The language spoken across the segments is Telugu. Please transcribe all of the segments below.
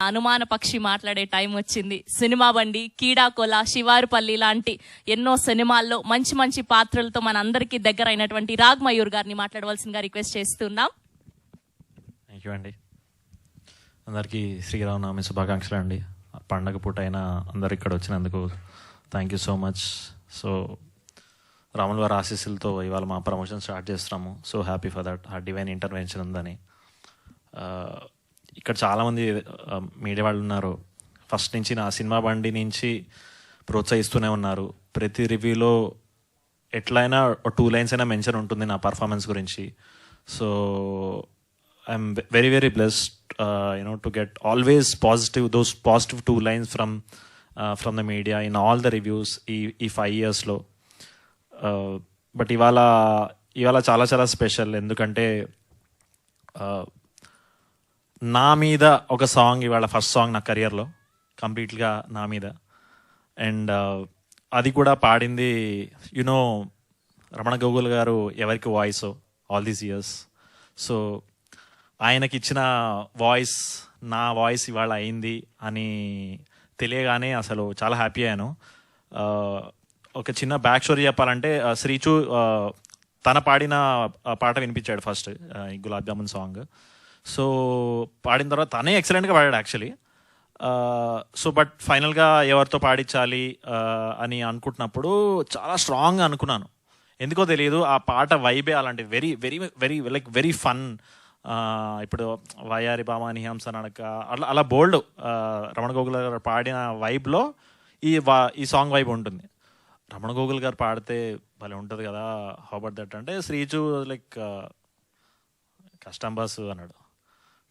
అనుమాన పక్షి మాట్లాడే టైం వచ్చింది. సినిమా బండి, కీడాకొల, శివారుపల్లి లాంటి ఎన్నో సినిమాల్లో మంచి మంచి పాత్రలతో మన అందరికీ దగ్గర అయినటువంటి రాగ్ మయూర్ గారిని మాట్లాడవలసిందిగా రిక్వెస్ట్ చేస్తున్నాం. థ్యాంక్ యూ అండి. అందరికీ శ్రీరామనవమి శుభాకాంక్షలు అండి. పండగ పూట అయినా అందరు ఇక్కడ వచ్చినందుకు thank you so much. So రాముల వారి ఆశీస్సులతో ఇవాళ మా ప్రమోషన్ స్టార్ట్ చేస్తున్నాము. So happy for that. ఆ డివైన్ ఇంటర్వెన్షన్ ఉందని. ఇక్కడ చాలామంది మీడియా వాళ్ళు ఉన్నారు. ఫస్ట్ నుంచి నా సినిమా బండి నుంచి ప్రోత్సహిస్తూనే ఉన్నారు. ప్రతి రివ్యూలో ఎట్లయినా 2 lines అయినా మెన్షన్ ఉంటుంది నా పర్ఫార్మెన్స్ గురించి. So I'm very very blessed to get always those positive 2 lines from the media in all the reviews ఈ 5 yearsలో. బట్ ఇవాళ చాలా చాలా స్పెషల్. ఎందుకంటే నా మీద ఒక సాంగ్, ఇవాళ ఫస్ట్ సాంగ్ నా కెరియర్లో కంప్లీట్గా నా మీద. అండ్ అది కూడా పాడింది రమణ గోగుల్ గారు ఎవరికి voice all these years. So ఆయనకి ఇచ్చిన వాయిస్ నా వాయిస్ ఇవాళ అయింది అని తెలియగానే అసలు చాలా హ్యాపీ అయ్యాను. ఒక చిన్న బ్యాక్ స్టోరీ చెప్పాలంటే, శ్రీచు తన పాడిన పాట వినిపించాడు ఫస్ట్, ఈ గులాబ్ జామున్ సాంగ్. సో పాడిన తర్వాత తనే ఎక్సలెంట్గా పాడాడు యాక్చువల్లీ. సో బట్ ఫైనల్గా ఎవరితో పాడించాలి అని అనుకుంటున్నప్పుడు చాలా స్ట్రాంగ్గా అనుకున్నాను. ఎందుకో తెలియదు, ఆ పాట వైబే అలాంటి very very very like very fun. ఇప్పుడు వయారి బామాని హంస నడక అలా బోల్డ్ రమణ గోగుల్ గారు పాడిన వైబ్లో ఈ సాంగ్ వైబ్ ఉంటుంది. రమణ గోగుల్ గారు పాడితే భలే ఉంటుంది కదా. హౌ అబౌట్ దట్ అంటే శ్రీచు లైక్ కష్టం బస్ అన్నాడు,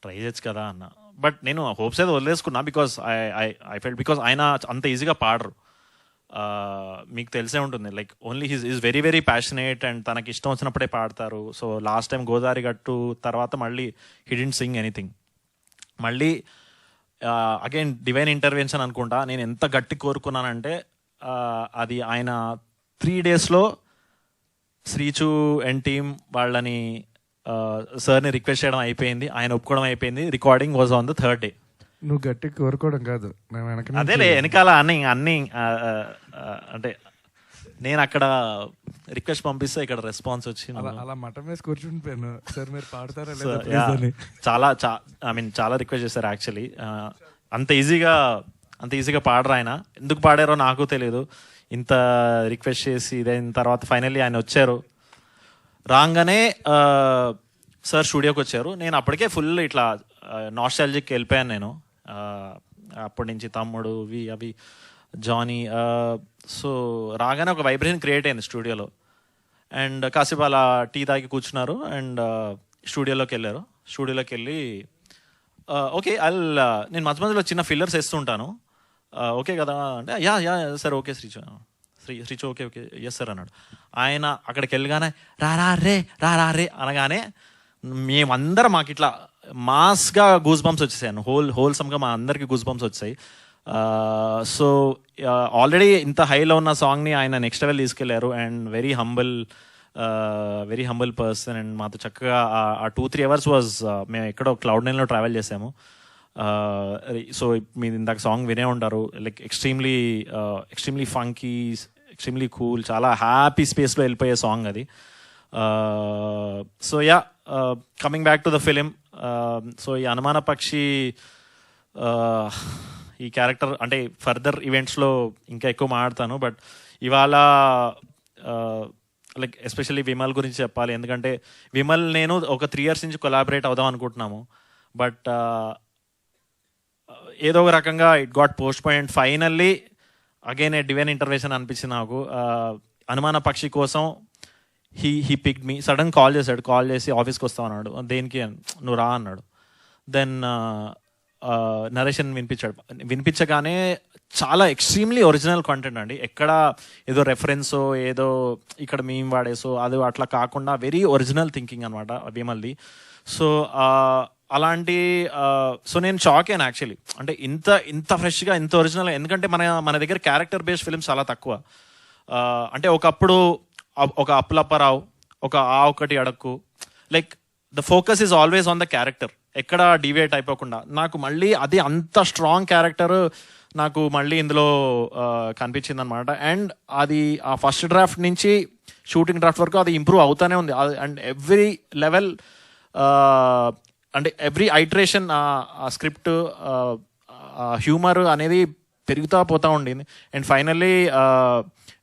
ట్రై చేయొచ్చు కదా అన్న. బట్ నేను హోప్స్ అయితే వదిలేసుకున్నా. బికాస్ ఐ ఫెల్ట్ బికాస్ ఆయన అంత ఈజీగా పాడరు. మీకు తెలిసే ఉంటుంది, like only is very very passionate and తనకి ఇష్టం వచ్చినప్పుడే పాడతారు. సో లాస్ట్ టైం గోదావరి గట్టు తర్వాత మళ్ళీ హి డిడ్ంట్ సింగ్ ఎనీథింగ్. మళ్ళీ అగైన్ డివైన్ ఇంటర్వెన్షన్ అనుకుంటా. నేను ఎంత గట్టి కోరుకున్నానంటే అది ఆయన 3 daysలో శ్రీచు అండ్ టీమ్ వాళ్ళని సార్ని రిక్వెస్ట్ చేయడం అయిపోయింది, ఆయన ఒప్పుకోవడం అయిపోయింది. Recording was on the 3rd day. నువ్వు గట్టి కోరుకోవడం కాదు, అదేలే వెనకాల అన్ని అంటే నేను అక్కడ రిక్వెస్ట్ పంపిస్తే ఇక్కడ రెస్పాన్స్ వచ్చి అలా మటం వేసి కూర్చుండిపోయాను. సార్ మీరు పాడతారా చాలా రిక్వెస్ట్ చేశారు యాక్చువల్లీ. అంత ఈజీగా పాడరు ఆయన. ఎందుకు పాడారో నాకు తెలియదు. ఇంత రిక్వెస్ట్ చేసి ఇదైన తర్వాత ఫైనల్లీ ఆయన వచ్చారు. రాగానే సార్ స్టూడియోకి వచ్చారు. నేను అప్పటికే ఫుల్ ఇట్లా నాస్టాలజిక్ వెళ్ళిపోయాను నేను. అప్పటి నుంచి తమ్ముడు అవి జానీ. సో రాగానే ఒక వైబ్రేషన్ క్రియేట్ అయింది స్టూడియోలో. అండ్ కాసేపు అలా టీ తాగి కూర్చున్నారు అండ్ స్టూడియోలోకి వెళ్ళారు. స్టూడియోలోకి వెళ్ళి ఓకే నేను మధ్య మధ్యలో చిన్న ఫిల్లర్స్ వేస్తుంటాను, ఓకే కదా అంటే యా సార్ ఓకే శ్రీచు ఓకే ఎస్ సార్ అన్నాడు. ఆయన అక్కడికి వెళ్ళగానే రా రే అనగానే మేమందరం మాకు ఇట్లా మాస్గా గూస్ బంప్స్ వచ్చేసాను. హోల్సమ్గా మా అందరికి గూస్ బంప్స్ వచ్చాయి. సో ఆల్రెడీ ఇంత హైలో ఉన్న సాంగ్ని ఆయన నెక్స్ట్ లెవెల్ తీసుకెళ్లారు. And very humble person. And మాతో చక్కగా ఆ 2-3 hours వాజ్ మేము ఎక్కడో Cloud9లో ట్రావెల్ చేసాము. సో మీరు ఇందాక సాంగ్ వినే ఉంటారు. Like extremely funky, extremely cool, చాలా హ్యాపీ స్పేస్లో వెళ్ళిపోయే సాంగ్ అది. So coming back to the film. So ఈ అనుమాన పక్షి ఈ క్యారెక్టర్ అంటే ఫర్దర్ ఈవెంట్స్లో ఇంకా ఎక్కువ మాట్లాడతాను. బట్ ఇవాళ లైక్ ఎస్పెషల్లీ విమల్ గురించి చెప్పాలి. ఎందుకంటే విమల్ నేను ఒక 3 years నుంచి కొలాబరేట్ అవుదాం అనుకుంటున్నాము. బట్ ఏదో ఒక రకంగా it got postponed. Finally again a divine intervention అనిపించింది నాకు. అనుమాన పక్షి కోసం he picked me. Sudden call చేసి ఆఫీస్కి వస్తావు అన్నాడు. దేనికి? నువ్వు రా అన్నాడు. దెన్ నరేషన్ వినిపించగానే చాలా ఎక్స్ట్రీమ్లీ ఒరిజినల్ కంటెంట్ అండి. ఎక్కడ ఏదో రెఫరెన్సో ఏదో ఇక్కడ మేము వాడేసో అది అట్లా కాకుండా వెరీ ఒరిజినల్ థింకింగ్ అనమాట విమల్ది. సో అలాంటి సో నేను షాక్ అయ్యాను యాక్చువల్లీ. అంటే ఇంత ఫ్రెష్గా ఇంత ఒరిజినల్. ఎందుకంటే మన దగ్గర క్యారెక్టర్ బేస్డ్ ఫిల్మ్స్ చాలా తక్కువ. అంటే ఒకప్పుడు ఒక అప్పులప్పారావు, ఒక ఒకటి అడక్కు, like the focus is always on the character. ఎక్కడ డివియేట్ అయిపోకుండా నాకు మళ్ళీ అది అంత స్ట్రాంగ్ క్యారెక్టర్ నాకు మళ్ళీ ఇందులో కనిపించింది అనమాట. అండ్ అది ఆ ఫస్ట్ డ్రాఫ్ట్ నుంచి షూటింగ్ డ్రాఫ్ట్ వరకు అది ఇంప్రూవ్ అవుతానే ఉంది. అండ్ ఎవ్రీ లెవెల్ అంటే ఎవ్రీ ఐటరేషన్ ఆ స్క్రిప్ట్ హ్యూమర్ అనేది పెరుగుతూ పోతూ ఉండింది. అండ్ ఫైనల్లీ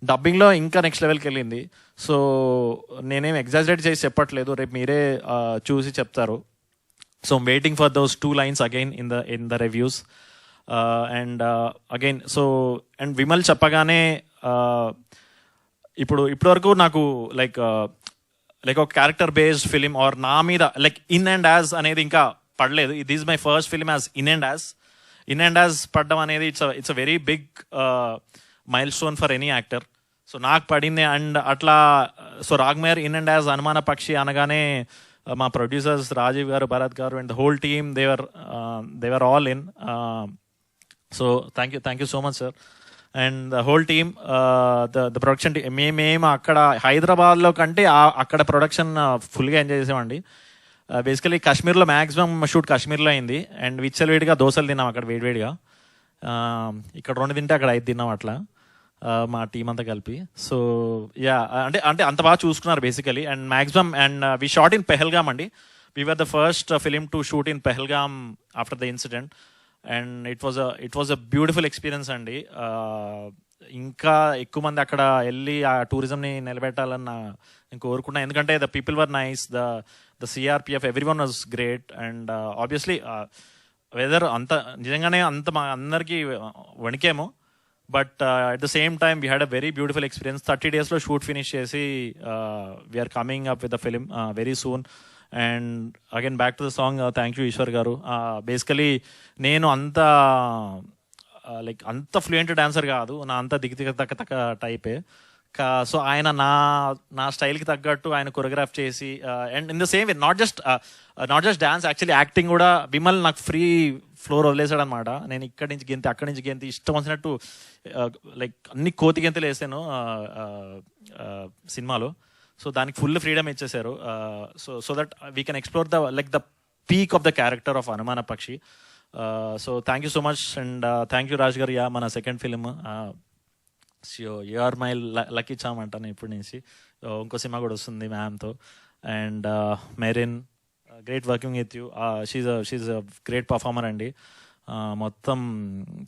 డబ్బింగ్లో ఇంకా నెక్స్ట్ లెవెల్కి వెళ్ళింది. సో నేనేం ఎగ్జాజరేట్ చేసి చెప్పట్లేదు, రేపు మీరే చూసి చెప్తారు. So I'm waiting for those 2 lines again in the reviews. And again and Vimal చెప్పగానే ఇప్పటివరకు నాకు లైక్ ఒక క్యారెక్టర్ బేస్డ్ ఫిలిం ఆర్ నా మీద లైక్ ఇన్ అండ్ యాజ్ అనేది ఇంకా పడలేదు. ఇది is my first film as in and as పడడం అనేది it's a very big milestone for any actor. So నాకు పడింది. అండ్ అట్లా సో రాగ్మేర్ ఇన్ అండ్ యాజ్ అనుమాన పక్షి అనగానే మా producers Rajiv garu, Bharat garu and the whole team they were all in. So thank you so much sir. And the whole team, the production team, మేము అక్కడ హైదరాబాద్లో కంటే అక్కడ ప్రొడక్షన్ ఫుల్గా ఎంజాయ్ చేసామండి. బేసికలీ కాశ్మీర్లో మ్యాక్సిమం షూట్ కాశ్మీర్లో అయింది. అండ్ విచ్చలవేడిగా దోశలు తిన్నాం అక్కడ వేడివేడిగా. ఇక్కడ 2 తింటే అక్కడ 5 తిన్నాం అట్లా మా టీం అంతా కలిపి. సో యా అంటే అంత బాగా చూసుకున్నారు basically. And maximum and we shot in Pahalgam అండి. We were the first film to shoot in Pahalgam after the incident. And it was a beautiful experience అండి. ఇంకా ఎక్కువ మంది అక్కడ వెళ్ళి ఆ టూరిజంని నిలబెట్టాలని నేను కోరుకున్నా. ఎందుకంటే the people were nice, the CRPF, everyone was great. And obviously weather అంత నిజంగానే అంత మా అందరికీ వణికేమో. But at the same time we had a very beautiful experience. 30 daysలో షూట్ ఫినిష్ చేసి we are coming up with the film very soon. And again back to the song, thank you Eshwar garu. Basically నేను అంత ఫ్లూయెంట్ డాన్సర్ కాదు, నా అంత తక్క టైపే. సో ఆయన నా స్టైల్కి తగ్గట్టు ఆయన కొరియోగ్రాఫ్ చేసి and in the same way not just dance, actually acting కూడా విమల్ నాకు ఫ్రీ ఫ్లోర్ వదిలేసాడు అనమాట. నేను ఇక్కడి నుంచి గెంతి అక్కడి నుంచి గెంతి ఇష్టం వచ్చినట్టు లైక్ అన్ని కోతి గెంతులు వేసాను సినిమాలో. సో దానికి ఫుల్ ఫ్రీడమ్ ఇచ్చేసారు. So that we can explore the peak of the character of Anumana Pakshi. So thank you so much. And thank you Raj garu. Yeah మన second film you are my lucky charm అంటాను ఇప్పటి నుంచి. ఇంకో సినిమా కూడా వస్తుంది మ్యామ్తో. And Merin, great working with you. She's a great performer అండి. మొత్తం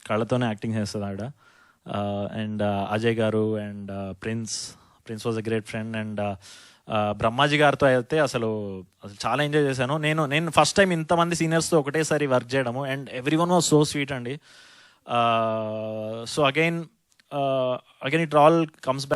కళ్ళతోనే యాక్టింగ్ చేస్తుంది ఆవిడ. And Ajay garu and Prince was a great friend. And Brahmaji గారితో అయితే అసలు చాలా ఎంజాయ్ చేశాను. నేను ఫస్ట్ టైం ఇంతమంది సీనియర్స్తో ఒకటేసారి వర్క్ చేయడము. And everyone was so sweet అండి. So again it all comes back